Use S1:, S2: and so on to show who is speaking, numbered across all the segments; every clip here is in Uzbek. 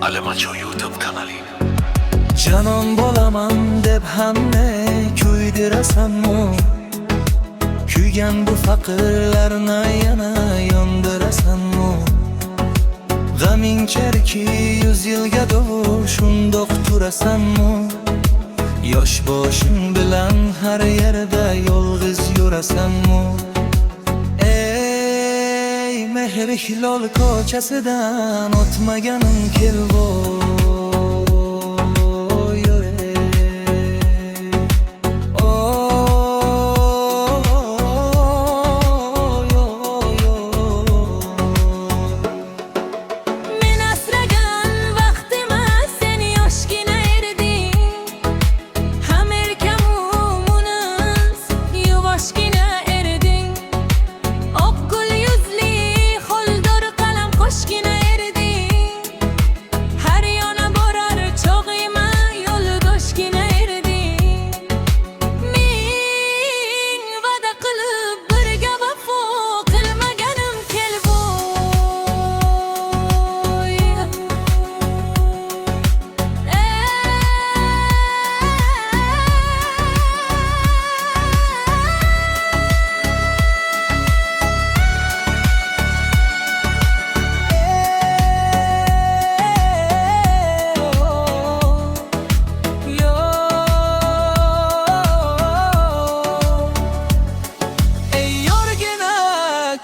S1: Alemacho YouTube kanali.
S2: Canon bo'laman deb hamma kuydirasanmi? Kuygan bu faqirlarni yana yondirasanmi? G'aming cherki 100 yilga shundoq turasanmi? Yosh boshing bilan har yerda yolg'iz yurasanmi? Ey mehri hilol ko'chasidan o'tmaganim kelvoy.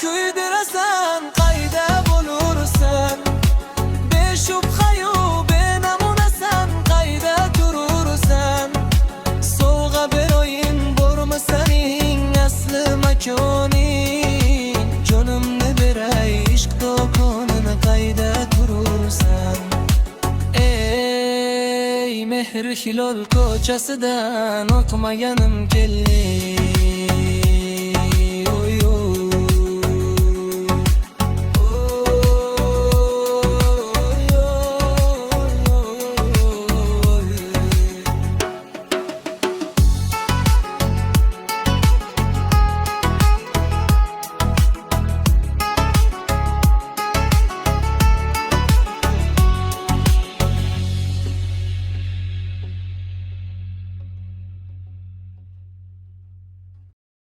S2: Kuydirasan qayda bo'lursan, beshubhayu benamunasan, qayda turursan? Sovg'a beroyin bormi sening asli makoning? Jonimni beray ishq do'konini qayda turursan? Ey mehr hilol ko'chasidan o'tmaganim keldi.